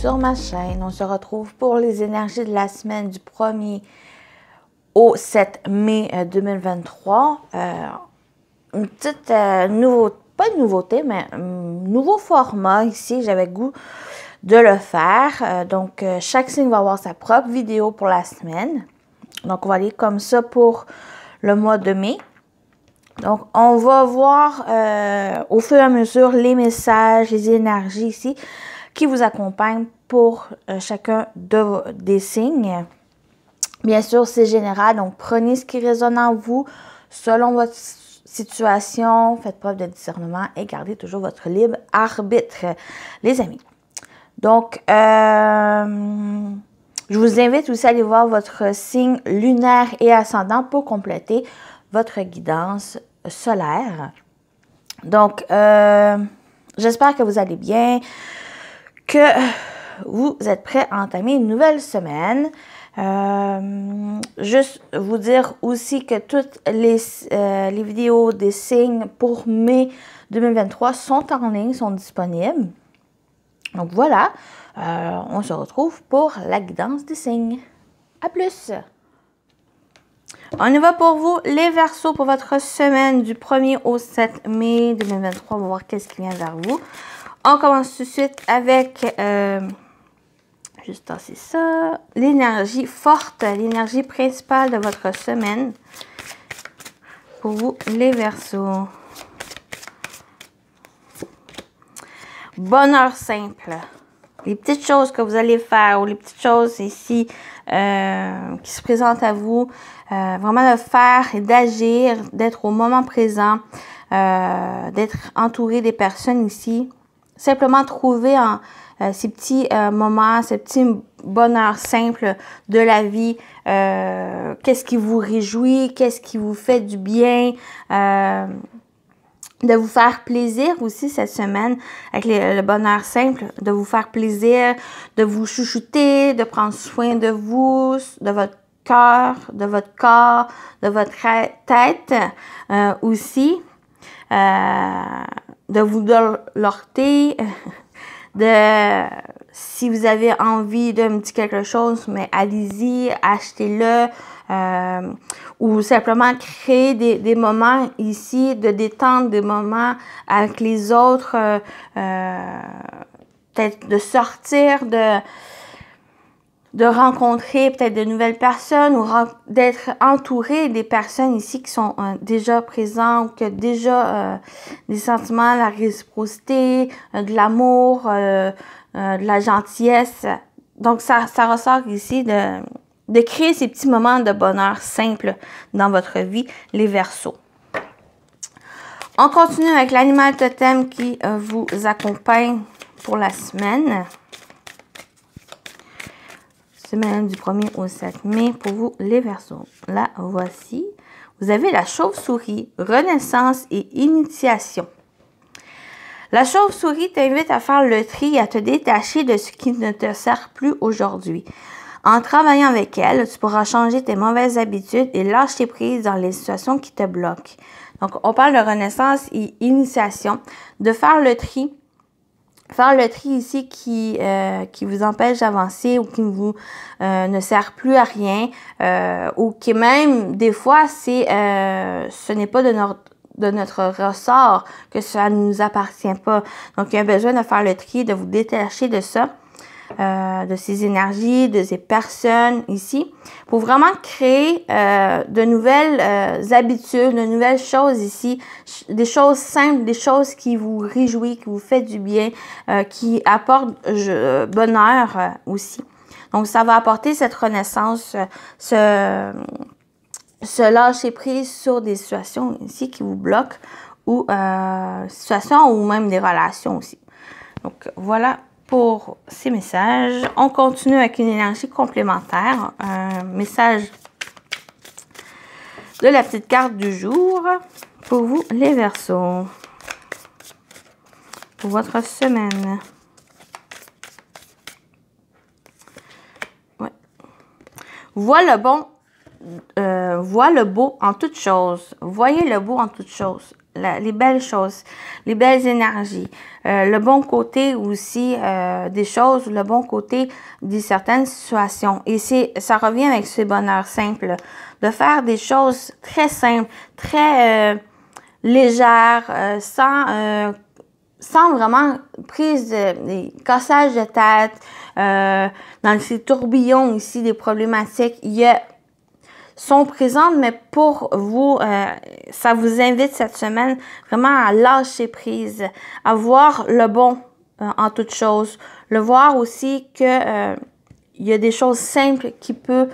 sur ma chaîne. On se retrouve pour les énergies de la semaine du 1er au 7 mai 2023. Une petite pas de nouveauté, mais un nouveau format ici. J'avais goût de le faire. Donc, chaque signe va avoir sa propre vidéo pour la semaine. Donc, on va aller comme ça pour le mois de mai. Donc, on va voir au fur et à mesure les messages, les énergies ici qui vous accompagnent pour chacun des signes. Bien sûr, c'est général, donc prenez ce qui résonne en vous selon votre situation. Faites preuve de discernement et gardez toujours votre libre arbitre, les amis. Donc, je vous invite aussi à aller voir votre signe lunaire et ascendant pour compléter votre guidance solaire. Donc, j'espère que vous allez bien, que vous êtes prêts à entamer une nouvelle semaine. Juste vous dire aussi que toutes les vidéos des signes pour mai 2023 sont en ligne, sont disponibles. Donc voilà, on se retrouve pour la guidance des signes. À plus! On y va pour vous, les Verseaux, pour votre semaine du 1er au 7 mai 2023. On va voir qu'est-ce qui vient vers vous. On commence tout de suite avec, juste tasser ça, l'énergie forte, l'énergie principale de votre semaine. Pour vous, les Verseaux. Bonheur simple. Les petites choses que vous allez faire ou les petites choses ici qui se présentent à vous, vraiment de faire et d'agir, d'être au moment présent, d'être entouré des personnes ici. Simplement trouver ces petits moments, ces petits bonheurs simples de la vie. Qu'est-ce qui vous réjouit, qu'est-ce qui vous fait du bien. De vous faire plaisir aussi cette semaine avec le bonheur simple, de vous faire plaisir, de vous chouchouter, de prendre soin de vous, de votre cœur, de votre corps, de votre tête aussi, de vous dorloter, si vous avez envie d'un petit quelque chose, mais allez-y, achetez-le. Ou simplement créer des moments ici de détente, des moments avec les autres, peut-être de sortir, de rencontrer peut-être de nouvelles personnes ou d'être entouré des personnes ici qui sont déjà présentes, qui ont déjà des sentiments, la réciprocité, de l'amour, de la gentillesse. Donc, ça ressort ici de créer ces petits moments de bonheur simple dans votre vie, les Verseaux. On continue avec l'animal totem qui vous accompagne pour la semaine. Semaine du 1er au 7 mai pour vous, les Verseaux. Là, voici. Vous avez la chauve-souris, renaissance et initiation. La chauve-souris t'invite à faire le tri et à te détacher de ce qui ne te sert plus aujourd'hui. En travaillant avec elle, tu pourras changer tes mauvaises habitudes et lâcher prise dans les situations qui te bloquent. Donc, on parle de renaissance et initiation, de faire le tri. Faire le tri ici qui vous empêche d'avancer ou qui vous ne sert plus à rien ou qui même, des fois, ce n'est pas de notre ressort, que ça ne nous appartient pas. Donc, il y a besoin de faire le tri, de vous détacher de ça. De ces énergies, de ces personnes ici, pour vraiment créer de nouvelles habitudes, de nouvelles choses ici, des choses simples, des choses qui vous réjouissent, qui vous fait du bien, qui apportent bonheur aussi. Donc, ça va apporter cette renaissance, ce lâcher prise sur des situations ici qui vous bloquent ou situations ou même des relations aussi. Donc, voilà pour ces messages. On continue avec une énergie complémentaire. Un message de la petite carte du jour pour vous, les Verseaux. Pour votre semaine. Ouais. Vois le beau en toutes choses. Voyez le beau en toutes choses. les belles choses, les belles énergies, le bon côté aussi des choses, le bon côté de certaines situations. Et ça revient avec ce bonheur simple, de faire des choses très simples, très légères, sans vraiment prise des cassages de tête, dans ces tourbillons ici des problématiques, sont présentes, mais pour vous, ça vous invite cette semaine vraiment à lâcher prise, à voir le bon en toute chose, le voir aussi que il y a des choses simples qui peuvent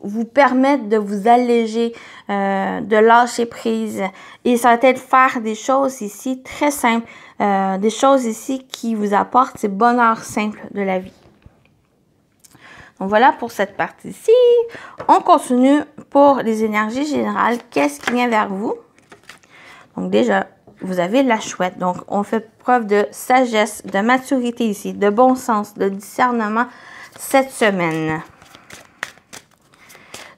vous permettre de vous alléger, de lâcher prise. Et ça va être faire des choses ici très simples, des choses ici qui vous apportent ces bonheurs simples de la vie. Donc voilà pour cette partie-ci. On continue pour les énergies générales. Qu'est-ce qui vient vers vous? Donc déjà, vous avez la chouette. Donc on fait preuve de sagesse, de maturité ici, de bon sens, de discernement cette semaine.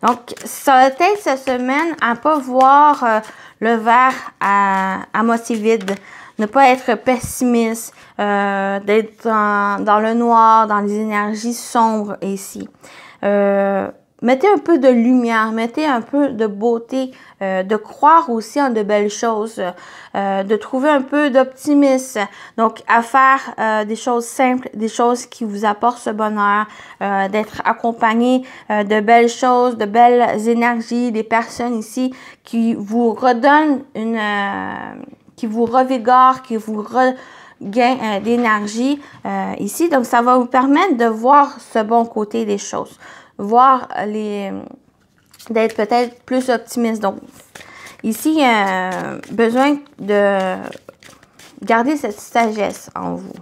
Donc ça va être cette semaine à ne pas voir le verre à moitié vide. Ne pas être pessimiste, d'être dans le noir, dans les énergies sombres ici. Mettez un peu de lumière, mettez un peu de beauté, de croire aussi en de belles choses, de trouver un peu d'optimisme. Donc, à faire des choses simples, des choses qui vous apportent ce bonheur, d'être accompagné de belles choses, de belles énergies, des personnes ici qui vous redonnent qui vous revigore, qui vous regain d'énergie ici. Donc, ça va vous permettre de voir ce bon côté des choses. Voir d'être peut-être plus optimiste. Donc, ici, il y a besoin de garder cette sagesse en vous.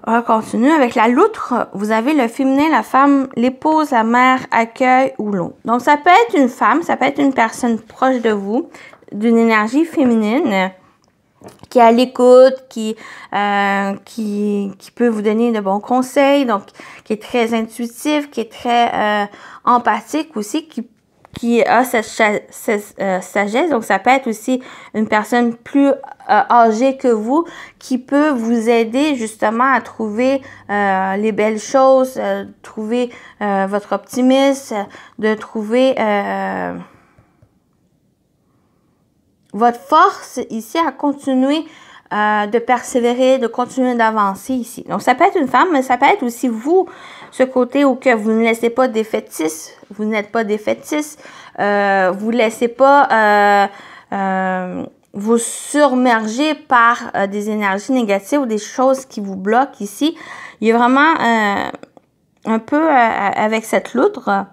On va continuer avec la loutre. Vous avez le féminin, la femme, l'épouse, la mère, accueil ou l'eau. Donc, ça peut être une femme, ça peut être une personne proche de vous, d'une énergie féminine, qui est à l'écoute, qui peut vous donner de bons conseils, donc qui est très intuitif, qui est très empathique aussi, qui a cette sagesse. Donc, ça peut être aussi une personne plus âgée que vous qui peut vous aider justement à trouver les belles choses, trouver votre optimisme, de trouver votre force ici à continuer de persévérer, de continuer d'avancer ici. Donc, ça peut être une femme, mais ça peut être aussi vous, ce côté où que vous ne laissez pas défaitiste, vous n'êtes pas défaitiste, vous ne laissez pas vous surmerger par des énergies négatives ou des choses qui vous bloquent ici. Il y a vraiment un peu avec cette loutre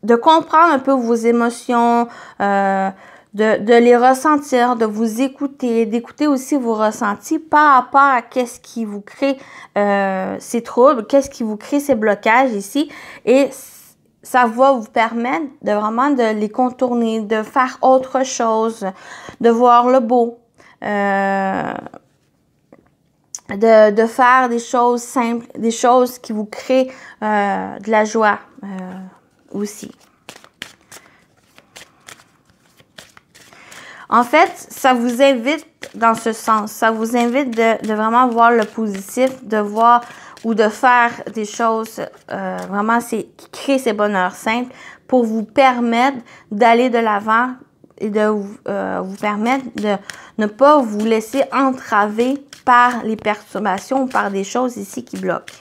de comprendre un peu vos émotions, de les ressentir, de vous écouter, d'écouter aussi vos ressentis par rapport à qu'est-ce qui vous crée ces troubles, qu'est-ce qui vous crée ces blocages ici. Et ça va vous permettre de vraiment de les contourner, de faire autre chose, de voir le beau, de faire des choses simples, des choses qui vous créent de la joie aussi. En fait, ça vous invite dans ce sens. Ça vous invite de vraiment voir le positif, de voir ou de faire des choses vraiment qui créent ces bonheurs simples pour vous permettre d'aller de l'avant et de vous permettre de ne pas vous laisser entraver par les perturbations ou par des choses ici qui bloquent.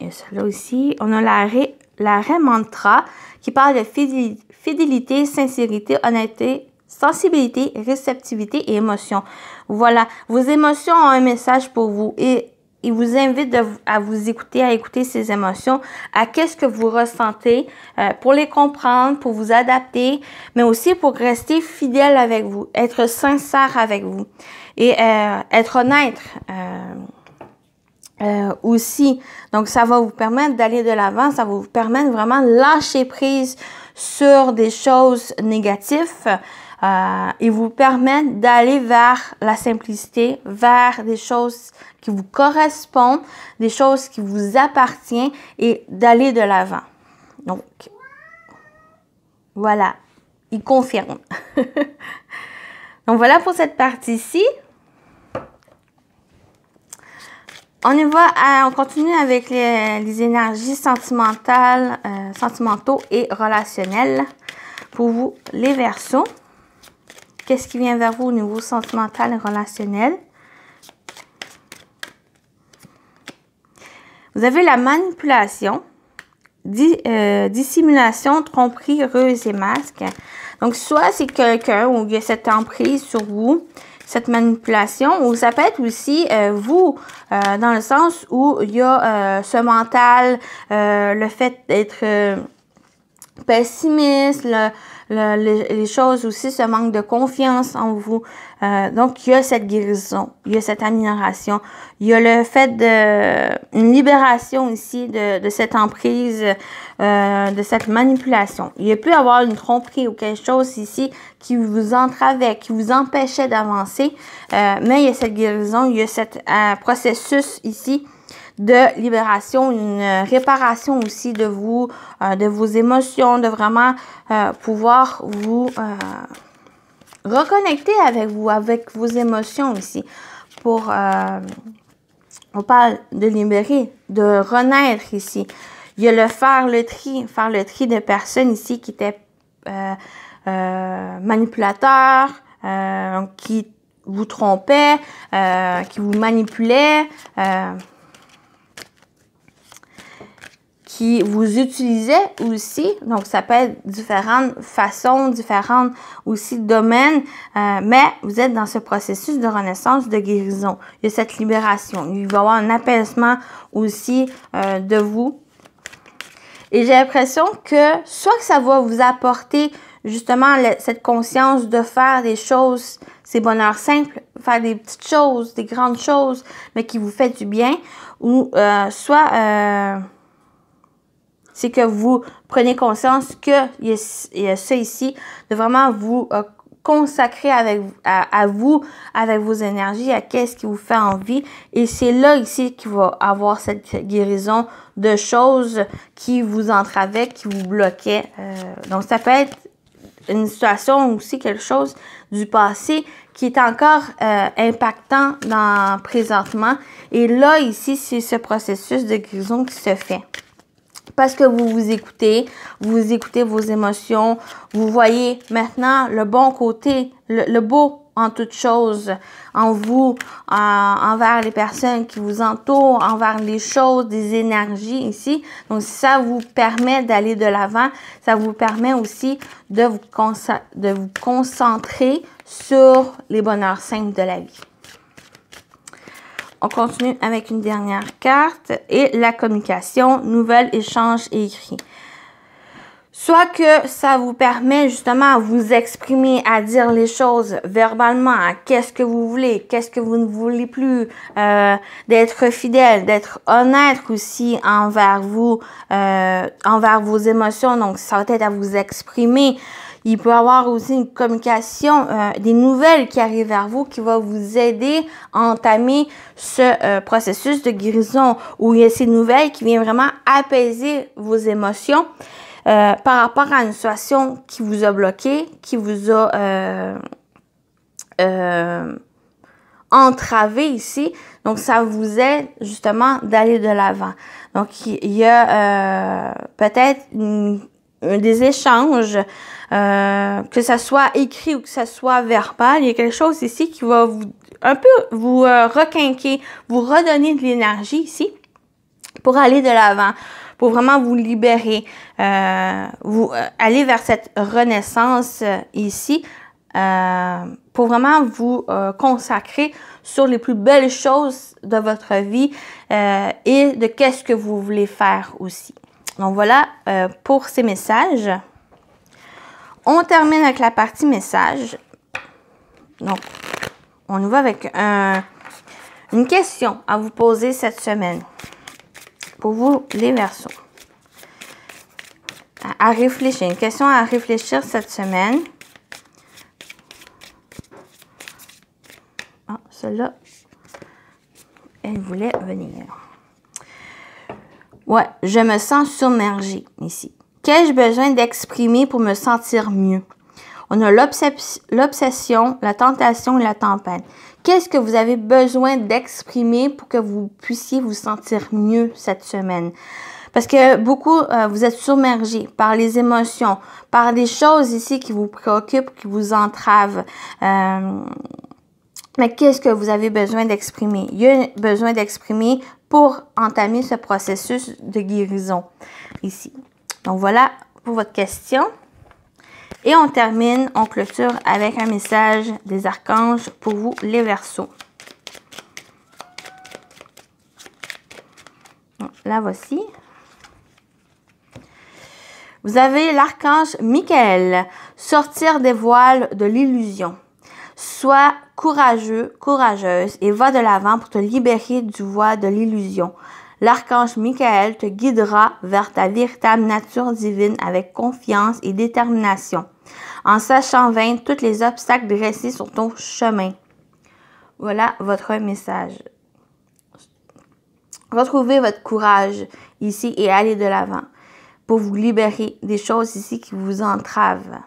Et cela aussi, on a l'arrêt mantra qui parle de fidélité, sincérité, honnêteté, sensibilité, réceptivité et émotion. Voilà, vos émotions ont un message pour vous et il vous invite à vous écouter, à écouter ces émotions, à qu'est-ce que vous ressentez, pour les comprendre, pour vous adapter, mais aussi pour rester fidèle avec vous, être sincère avec vous et être honnête aussi. Donc, ça va vous permettre d'aller de l'avant, ça va vous permettre vraiment de lâcher prise sur des choses négatives, et vous permettent d'aller vers la simplicité, vers des choses qui vous correspondent, des choses qui vous appartiennent et d'aller de l'avant. Donc, voilà, il confirme. Donc, voilà pour cette partie-ci. On continue avec les énergies sentimentales, sentimentaux et relationnels. Pour vous, les Verseaux, qu'est-ce qui vient vers vous au niveau sentimental et relationnel? Vous avez la manipulation, dissimulation, tromperie, ruse et masque. Donc, soit c'est quelqu'un où il y a cette emprise sur vous, cette manipulation, ou ça peut être aussi vous, dans le sens où il y a ce mental, le fait d'être pessimiste, les choses aussi, ce manque de confiance en vous. Donc, il y a cette guérison, il y a cette amélioration, il y a le fait une libération ici de cette emprise, de cette manipulation. Il y a pu avoir une tromperie ou quelque chose ici qui vous entravait, qui vous empêchait d'avancer, mais il y a cette guérison, il y a cet processus ici de libération, une réparation aussi de vous, de vos émotions, de vraiment pouvoir vous reconnecter avec vous, avec vos émotions ici. Pour, on parle de libérer, de renaître ici. Il y a faire le tri de personnes ici qui étaient manipulateurs, qui vous trompaient, qui vous manipulaient, qui vous utilisait aussi. Donc, ça peut être différentes façons, différentes aussi domaines, mais vous êtes dans ce processus de renaissance, de guérison. Il y a cette libération. Il va y avoir un apaisement aussi de vous. Et j'ai l'impression que soit que ça va vous apporter justement cette conscience de faire des choses, ces bonheurs simples, faire des petites choses, des grandes choses, mais qui vous fait du bien, ou soit c'est que vous prenez conscience qu'il y a ça ici, de vraiment vous consacrer à vous, avec vos énergies, à qu'est-ce qui vous fait envie. Et c'est là ici qu'il va avoir cette guérison de choses qui vous entravaient, qui vous bloquaient. Donc, ça peut être une situation aussi, quelque chose du passé qui est encore impactant présentement. Et là, ici, c'est ce processus de guérison qui se fait. Parce que vous écoutez vos émotions, vous voyez maintenant le bon côté, le beau en toute chose, en vous, envers les personnes qui vous entourent, envers les choses, des énergies ici. Donc, ça vous permet d'aller de l'avant, ça vous permet aussi de vous concentrer sur les bonheurs simples de la vie. On continue avec une dernière carte et la communication, nouvelle, échange et écrit. Soit que ça vous permet justement à vous exprimer, à dire les choses verbalement, à qu'est-ce que vous voulez, qu'est-ce que vous ne voulez plus, d'être fidèle, d'être honnête aussi envers vous, envers vos émotions. Donc, ça va être à vous exprimer. Il peut y avoir aussi une communication, des nouvelles qui arrivent vers vous qui va vous aider à entamer ce processus de guérison où il y a ces nouvelles qui viennent vraiment apaiser vos émotions par rapport à une situation qui vous a bloqué, qui vous a entravé ici. Donc, ça vous aide justement d'aller de l'avant. Donc, il y a peut-être des échanges, que ça soit écrit ou que ça soit verbal. Il y a quelque chose ici qui va vous requinquer, vous redonner de l'énergie ici pour aller de l'avant, pour vraiment vous libérer, aller vers cette renaissance ici, pour vraiment vous consacrer sur les plus belles choses de votre vie et de qu'est-ce que vous voulez faire aussi. Donc voilà pour ces messages. On termine avec la partie message. Donc, on y va avec une question à vous poser cette semaine. Pour vous, les Verseaux. À réfléchir. Une question à réfléchir cette semaine. celle-là, elle voulait venir. Ouais, je me sens submergée ici. Qu'ai-je besoin d'exprimer pour me sentir mieux? On a l'obsession, la tentation et la tempête. Qu'est-ce que vous avez besoin d'exprimer pour que vous puissiez vous sentir mieux cette semaine? Parce que beaucoup, vous êtes submergés par les émotions, par des choses ici qui vous préoccupent, qui vous entravent. Mais qu'est-ce que vous avez besoin d'exprimer? Il y a besoin d'exprimer pour entamer ce processus de guérison ici. Donc voilà pour votre question. Et on termine, on clôture avec un message des archanges pour vous, les Verseaux. La voici. Vous avez l'archange Michael, sortir des voiles de l'illusion. Sois courageux, courageuse et va de l'avant pour te libérer du voile de l'illusion. L'archange Michael te guidera vers ta véritable nature divine avec confiance et détermination, en sachant vaincre tous les obstacles dressés sur ton chemin. Voilà votre message. Retrouvez votre courage ici et allez de l'avant pour vous libérer des choses ici qui vous entravent.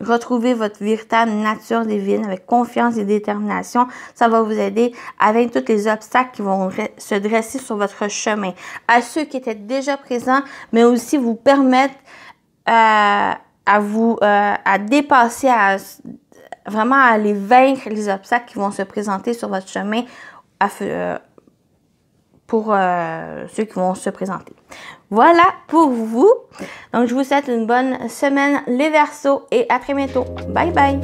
Retrouvez votre véritable nature divine avec confiance et détermination. Ça va vous aider à vaincre tous les obstacles qui vont se dresser sur votre chemin. À ceux qui étaient déjà présents, mais aussi vous permettre à dépasser, vraiment à aller vaincre les obstacles qui vont se présenter sur votre chemin pour ceux qui vont se présenter. Voilà pour vous. Donc, je vous souhaite une bonne semaine, les Verseaux, et à très bientôt. Bye bye!